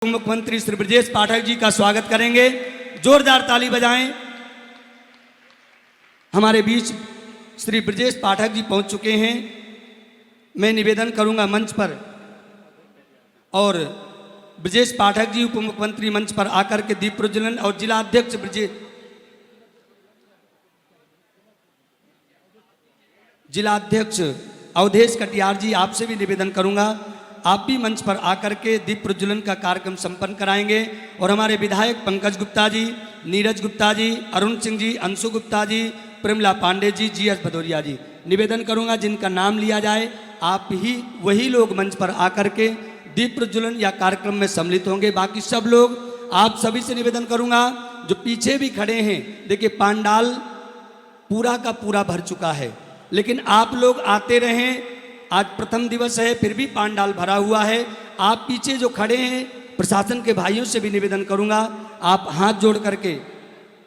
मुख्यमंत्री श्री ब्रजेश पाठक जी का स्वागत करेंगे। जोरदार ताली बजाएं। हमारे बीच श्री ब्रजेश पाठक जी पहुंच चुके हैं। मैं निवेदन करूंगा मंच पर और ब्रजेश पाठक जी उप मुख्यमंत्री मंच पर आकर के दीप प्रज्वलन और जिला अध्यक्ष जिला अध्यक्ष अवधेश कटियार जी, आपसे भी निवेदन करूंगा आप भी मंच पर आकर के दीप प्रज्वलन का कार्यक्रम संपन्न कराएंगे। और हमारे विधायक पंकज गुप्ता जी, नीरज गुप्ता जी, अरुण सिंह जी, अंशु गुप्ता जी, प्रेमला पांडे जी, जीएस भदौरिया जी, निवेदन करूंगा जिनका नाम लिया जाए आप ही वही लोग मंच पर आकर के दीप प्रज्वलन या कार्यक्रम में सम्मिलित होंगे। बाकी सब लोग आप सभी से निवेदन करूंगा जो पीछे भी खड़े हैं, देखिए पांडाल पूरा का पूरा भर चुका है, लेकिन आप लोग आते रहें। आज प्रथम दिवस है फिर भी पांडाल भरा हुआ है। आप पीछे जो खड़े हैं प्रशासन के भाइयों से भी निवेदन करूंगा आप हाथ जोड़ करके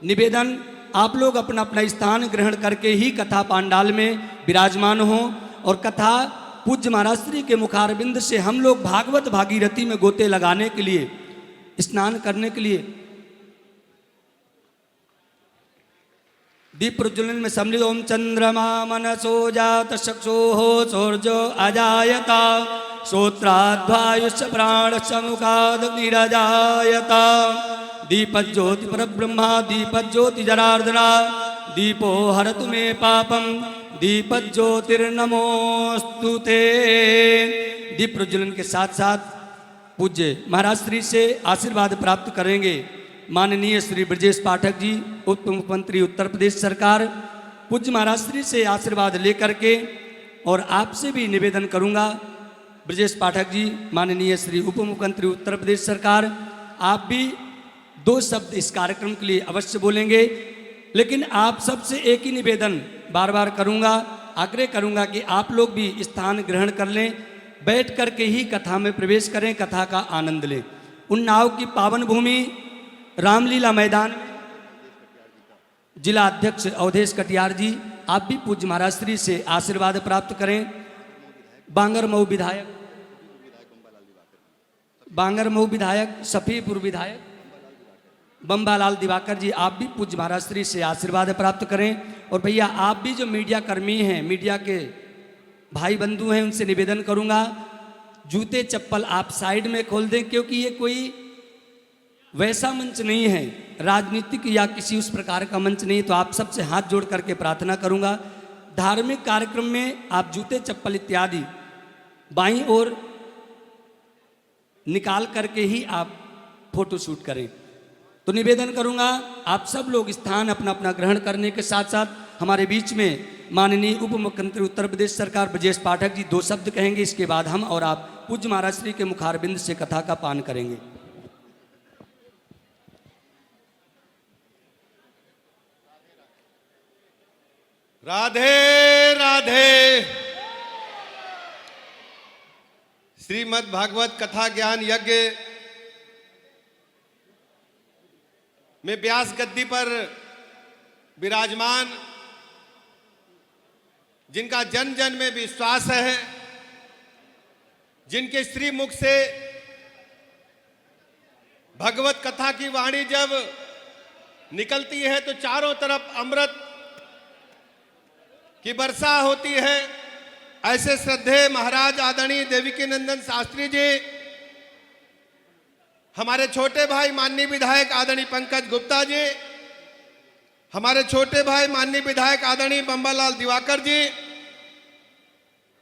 निवेदन आप लोग अपना अपना स्थान ग्रहण करके ही कथा पांडाल में विराजमान हो और कथा पूज्य महाराज श्री के मुखारबिंद से हम लोग भागवत भागीरथी में गोते लगाने के लिए स्नान करने के लिए दीप प्रज्वलन में सम्मिलित। ओम चंद्रमा मनसो जात चक्षुः सौर्यो अजायता श्रोत्राद्वायुष प्राणश्च मुखादग्निरजायता दीपज्योति परब्रह्मा दीपज्योति जनार्दना दीपो हरतु मे पापम दीपज्योतिर्नमोस्तुते। दीप प्रज्वलन के साथ साथ पूज्य महाराज श्री से आशीर्वाद प्राप्त करेंगे माननीय श्री ब्रजेश पाठक जी उप मुख्यमंत्री उत्तर प्रदेश सरकार। पूज्य महाराज श्री से आशीर्वाद लेकर के और आपसे भी निवेदन करूंगा ब्रजेश पाठक जी माननीय श्री उप मुख्यमंत्री उत्तर प्रदेश सरकार, आप भी दो शब्द इस कार्यक्रम के लिए अवश्य बोलेंगे। लेकिन आप सबसे एक ही निवेदन बार बार करूंगा, आग्रह करूंगा कि आप लोग भी स्थान ग्रहण कर लें, बैठ करके ही कथा में प्रवेश करें, कथा का आनंद लें। उन्नाव की पावन भूमि रामलीला मैदान जिला अध्यक्ष अवधेश कटियार जी, आप भी पूज्य महाराज श्री से आशीर्वाद प्राप्त करें। बांगरमऊ विधायक सफीपुर विधायक बम्बालाल दिवाकर जी, आप भी पूज्य महाराज श्री से आशीर्वाद प्राप्त करें। और भैया आप भी जो मीडिया कर्मी हैं, मीडिया के भाई बंधु हैं, उनसे निवेदन करूंगा जूते चप्पल आप साइड में खोल दें, क्योंकि ये कोई वैसा मंच नहीं है, राजनीतिक या किसी उस प्रकार का मंच नहीं। तो आप सबसे हाथ जोड़ करके प्रार्थना करूंगा धार्मिक कार्यक्रम में आप जूते चप्पल इत्यादि बाईं ओर निकाल करके ही आप फोटो शूट करें। तो निवेदन करूंगा आप सब लोग स्थान अपना अपना ग्रहण करने के साथ साथ हमारे बीच में माननीय उप मुख्यमंत्री उत्तर प्रदेश सरकार ब्रजेश पाठक जी दो शब्द कहेंगे। इसके बाद हम और आप पूज्य महाराज श्री के मुखारबिंद से कथा का पान करेंगे। राधे राधे। श्रीमद् भागवत कथा ज्ञान यज्ञ में व्यास गद्दी पर विराजमान, जिनका जन जन में विश्वास है, जिनके श्री मुख से भगवत कथा की वाणी जब निकलती है तो चारों तरफ अमृत की वर्षा होती है, ऐसे श्रद्धेय महाराज आदरणीय देवकी नंदन शास्त्री जी, हमारे छोटे भाई माननीय विधायक आदरणीय पंकज गुप्ता जी, हमारे छोटे भाई माननीय विधायक आदरणीय बम्बालाल दिवाकर जी,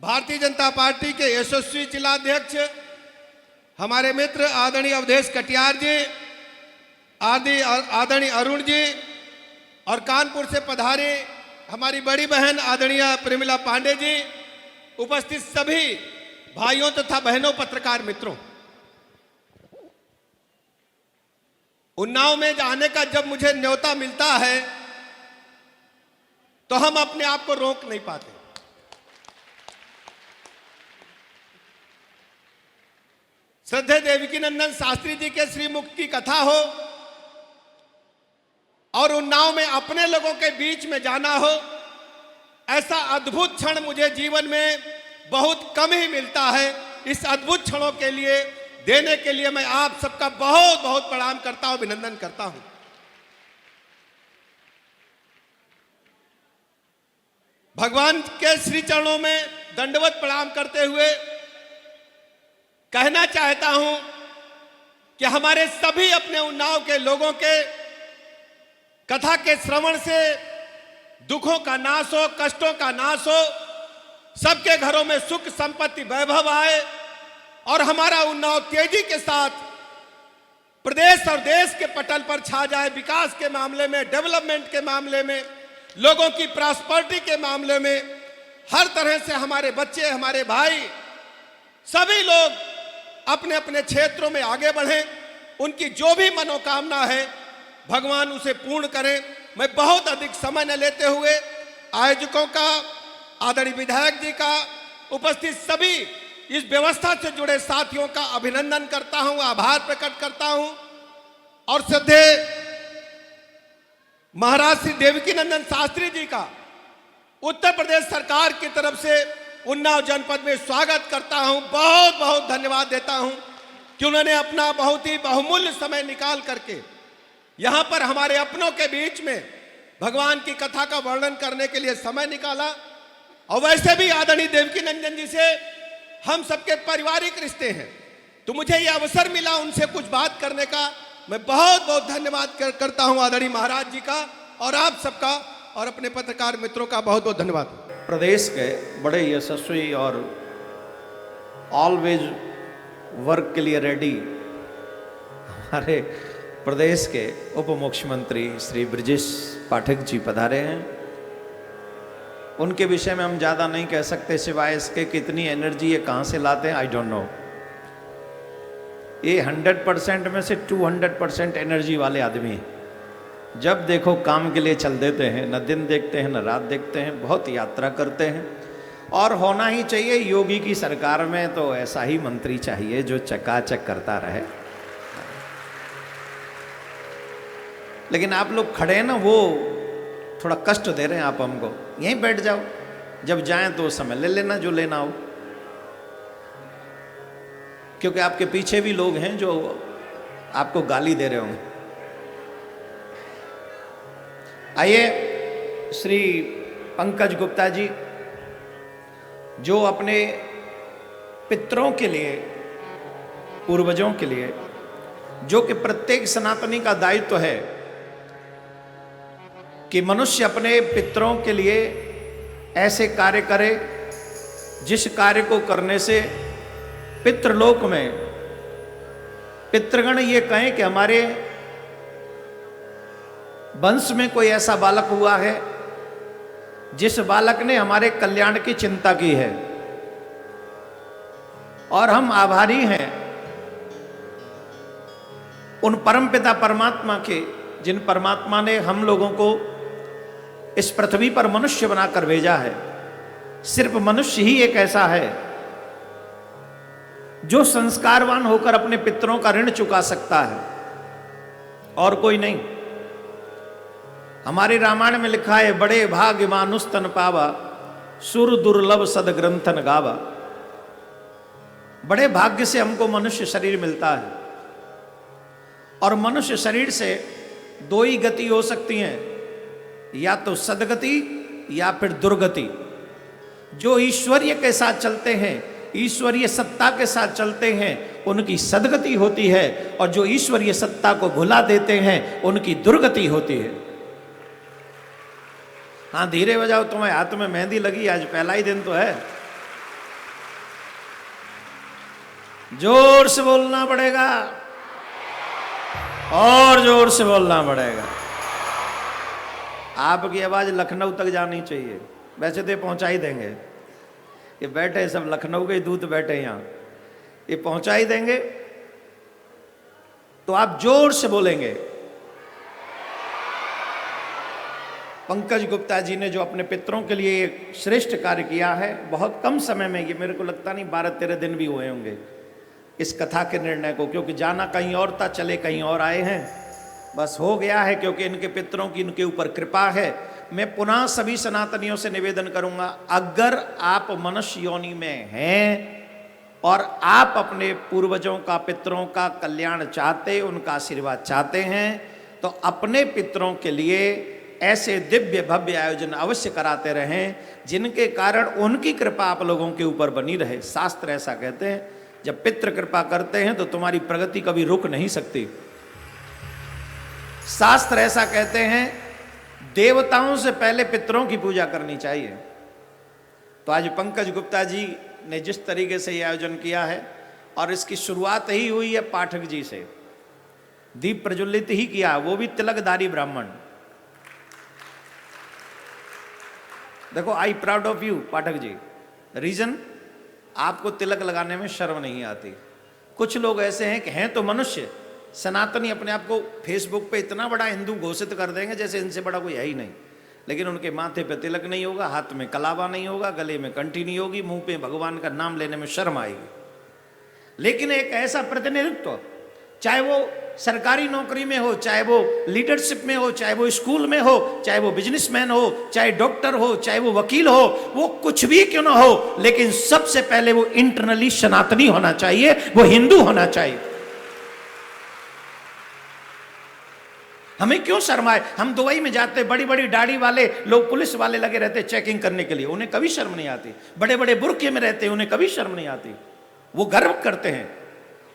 भारतीय जनता पार्टी के यशस्वी जिलाध्यक्ष हमारे मित्र आदरणीय अवधेश कटियार जी, आदरणीय अरुण जी, और कानपुर से पधारे हमारी बड़ी बहन आदरणीय प्रेमला पांडे जी, उपस्थित सभी भाइयों तथा बहनों पत्रकार मित्रों, उन्नाव में जाने का जब मुझे न्योता मिलता है तो हम अपने आप को रोक नहीं पाते। श्रद्धेय देवकी नंदन शास्त्री जी के श्रीमुख की कथा हो और उन्नाव में अपने लोगों के बीच में जाना हो, ऐसा अद्भुत क्षण मुझे जीवन में बहुत कम ही मिलता है। इस अद्भुत क्षणों के लिए देने के लिए मैं आप सबका बहुत बहुत प्रणाम करता हूं, अभिनंदन करता हूं। भगवान के श्री चरणों में दंडवत प्रणाम करते हुए कहना चाहता हूं कि हमारे सभी अपने उन्नाव के लोगों के कथा के श्रवण से दुखों का नाश हो, कष्टों का नाश हो, सबके घरों में सुख संपत्ति वैभव आए और हमारा उन्नाव तेजी के साथ प्रदेश और देश के पटल पर छा जाए। विकास के मामले में, डेवलपमेंट के मामले में, लोगों की प्रॉस्पेरिटी के मामले में, हर तरह से हमारे बच्चे, हमारे भाई, सभी लोग अपने अपने क्षेत्रों में आगे बढ़ें। उनकी जो भी मनोकामना है भगवान उसे पूर्ण करें। मैं बहुत अधिक समय न लेते हुए आयोजकों का, आदरणीय विधायक जी का, उपस्थित सभी इस व्यवस्था से जुड़े साथियों का अभिनंदन करता हूं, आभार प्रकट करता हूं और श्रद्धेय महाराज श्री देवकी नंदन शास्त्री जी का उत्तर प्रदेश सरकार की तरफ से उन्नाव जनपद में स्वागत करता हूं। बहुत बहुत धन्यवाद देता हूं कि उन्होंने अपना बहुत ही बहुमूल्य समय निकाल करके यहां पर हमारे अपनों के बीच में भगवान की कथा का वर्णन करने के लिए समय निकाला। और वैसे भी आदरणीय देवकी नंदन जी से हम सबके पारिवारिक रिश्ते हैं, तो मुझे यह अवसर मिला उनसे कुछ बात करने का। मैं बहुत बहुत धन्यवाद करता हूं आदरणीय महाराज जी का और आप सबका और अपने पत्रकार मित्रों का बहुत बहुत धन्यवाद। प्रदेश के बड़े यशस्वी और ऑलवेज वर्क के लिए रेडी हमारे प्रदेश के उप मुख्यमंत्री श्री ब्रजेश पाठक जी पधारे हैं। उनके विषय में हम ज़्यादा नहीं कह सकते सिवाय इसके कितनी एनर्जी ये कहाँ से लाते हैं, आई डोंट नो। ये 100% में से 200% एनर्जी वाले आदमी हैं। जब देखो काम के लिए चल देते हैं, न दिन देखते हैं न रात देखते हैं, बहुत यात्रा करते हैं और होना ही चाहिए। योगी की सरकार में तो ऐसा ही मंत्री चाहिए जो चकाचक करता रहे। लेकिन आप लोग खड़े हैं ना, वो थोड़ा कष्ट दे रहे हैं आप हमको। यहीं बैठ जाओ, जब जाएं तो समय ले लेना जो लेना हो, क्योंकि आपके पीछे भी लोग हैं जो आपको गाली दे रहे होंगे। आइए श्री पंकज गुप्ता जी जो अपने पितरों के लिए, पूर्वजों के लिए, जो कि प्रत्येक सनातनी का दायित्व है कि मनुष्य अपने पितरों के लिए ऐसे कार्य करे जिस कार्य को करने से पितृलोक में पितृगण ये कहें कि हमारे वंश में कोई ऐसा बालक हुआ है जिस बालक ने हमारे कल्याण की चिंता की है। और हम आभारी हैं उन परमपिता परमात्मा के, जिन परमात्मा ने हम लोगों को इस पृथ्वी पर मनुष्य बनाकर भेजा है। सिर्फ मनुष्य ही एक ऐसा है जो संस्कारवान होकर अपने पितरों का ऋण चुका सकता है, और कोई नहीं। हमारे रामायण में लिखा है, बड़े भाग्य मानुस्तन पावा, सुर दुर्लभ सदग्रंथन गावा। बड़े भाग्य से हमको मनुष्य शरीर मिलता है, और मनुष्य शरीर से दो ही गति हो सकती हैं, या तो सदगति या फिर दुर्गति। जो ईश्वरीय के साथ चलते हैं, ईश्वरीय सत्ता के साथ चलते हैं, उनकी सदगति होती है, और जो ईश्वरीय सत्ता को भुला देते हैं उनकी दुर्गति होती है। हाँ, धीरे बजाओ, तुम्हारे हाथ में मेहंदी लगी, आज पहला ही दिन तो है। जोर से बोलना पड़ेगा और जोर से बोलना पड़ेगा। आपकी आवाज लखनऊ तक जानी चाहिए। वैसे तो ये पहुंचा ही देंगे, ये बैठे सब लखनऊ के दूत बैठे यहाँ, ये पहुंचा ही देंगे। तो आप जोर से बोलेंगे। पंकज गुप्ता जी ने जो अपने पितरों के लिए एक श्रेष्ठ कार्य किया है, बहुत कम समय में, ये मेरे को लगता नहीं 12-13 दिन भी हुए होंगे इस कथा के निर्णय को, क्योंकि जाना कहीं और था, चले कहीं और आए हैं। बस हो गया है क्योंकि इनके पितरों की इनके ऊपर कृपा है। मैं पुनः सभी सनातनियों से निवेदन करूंगा, अगर आप मनुष्य योनि में हैं और आप अपने पूर्वजों का, पितरों का कल्याण चाहते, उनका आशीर्वाद चाहते हैं, तो अपने पितरों के लिए ऐसे दिव्य भव्य आयोजन अवश्य कराते रहें जिनके कारण उनकी कृपा आप लोगों के ऊपर बनी रहे। शास्त्र ऐसा कहते हैं, जब पितृ कृपा करते हैं तो तुम्हारी प्रगति कभी रुक नहीं सकती। शास्त्र ऐसा कहते हैं, देवताओं से पहले पितरों की पूजा करनी चाहिए। तो आज पंकज गुप्ता जी ने जिस तरीके से यह आयोजन किया है, और इसकी शुरुआत ही हुई है पाठक जी से, दीप प्रज्वलित ही किया, वो भी तिलकधारी ब्राह्मण। देखो, I proud of you Pathak ji. Reason, आपको तिलक लगाने में शर्म नहीं आती। कुछ लोग ऐसे हैं कि हैं तो मनुष्य, सनातनी, अपने आप को फेसबुक पे इतना बड़ा हिंदू घोषित कर देंगे जैसे इनसे बड़ा कोई है ही नहीं, लेकिन उनके माथे पे तिलक नहीं होगा, हाथ में कलावा नहीं होगा, गले में कंठी नहीं होगी, मुंह पे भगवान का नाम लेने में शर्म आएगी। लेकिन एक ऐसा प्रतिनिधित्व, चाहे वो सरकारी नौकरी में हो, चाहे वो लीडरशिप में हो, चाहे वो स्कूल में हो, चाहे वो बिजनेसमैन हो, चाहे डॉक्टर हो, चाहे वो वकील हो, वो कुछ भी क्यों ना हो, लेकिन सबसे पहले वो इंटरनली सनातनी होना चाहिए, वो हिंदू होना चाहिए। हमें क्यों शर्माए? हम दुबई में जाते, बड़ी बड़ी दाढ़ी वाले लोग, पुलिस वाले लगे रहते चेकिंग करने के लिए, उन्हें कभी शर्म नहीं आती। बड़े बड़े बुर्के में रहते, उन्हें कभी शर्म नहीं आती, वो गर्व करते हैं।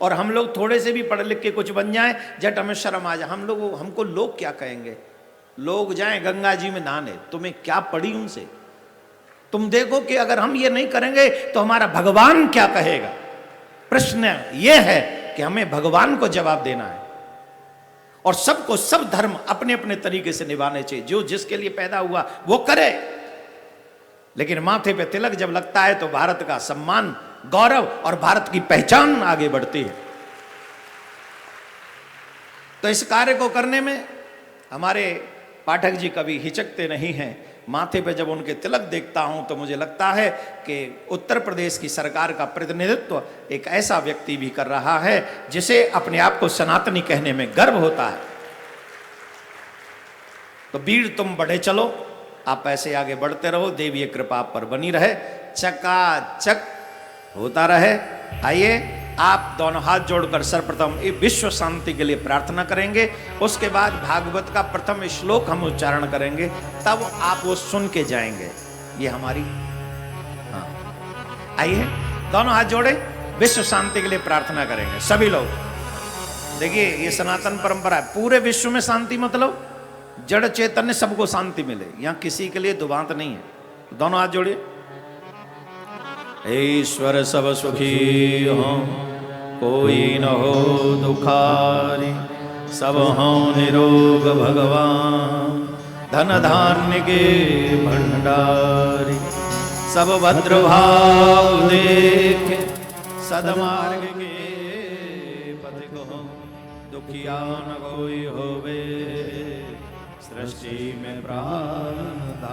और हम लोग थोड़े से भी पढ़ लिख के कुछ बन जाएं, जट हमें शर्म आ जाए। हमको लोग क्या कहेंगे? लोग जाएं गंगा जी में नहाने, तुम्हें क्या पड़ी उनसे? तुम देखो कि अगर हम ये नहीं करेंगे तो हमारा भगवान क्या कहेगा? प्रश्न ये है कि हमें भगवान को जवाब देना है। और सबको सब धर्म अपने अपने तरीके से निभाने चाहिए, जो जिसके लिए पैदा हुआ वो करे। लेकिन माथे पे तिलक जब लगता है तो भारत का सम्मान, गौरव और भारत की पहचान आगे बढ़ती है। तो इस कार्य को करने में हमारे पाठक जी कभी हिचकते नहीं हैं। माथे पे जब उनके तिलक देखता हूं तो मुझे लगता है कि उत्तर प्रदेश की सरकार का प्रतिनिधित्व एक ऐसा व्यक्ति भी कर रहा है जिसे अपने आप को सनातनी कहने में गर्व होता है। तो वीर तुम बढ़े चलो, आप ऐसे आगे बढ़ते रहो, देवीय कृपा आप पर बनी रहे, चकाचक होता रहे। आइए, आप दोनों हाथ जोड़कर सर्वप्रथम विश्व शांति के लिए प्रार्थना करेंगे, उसके बाद भागवत का प्रथम श्लोक हम उच्चारण करेंगे, तब आप वो सुन के जाएंगे। ये हमारी, हाँ, आइए दोनों हाथ जोड़े, विश्व शांति के लिए प्रार्थना करेंगे सभी लोग। देखिए, ये सनातन परंपरा है, पूरे विश्व में शांति मतलब जड़ चैतन्य सबको शांति मिले, यहां किसी के लिए दुबांत नहीं है। दोनों हाथ जोड़िए। ईश्वर सब सुखी हो, कोई न हो दुखारी, सब हो निरोग भगवान, धन धान्य के भंडारी, सब भद्र भाव देखे, सदमार्ग के पथिक हो, दुखिया न कोई होवे, सृष्टि में प्राणधारी।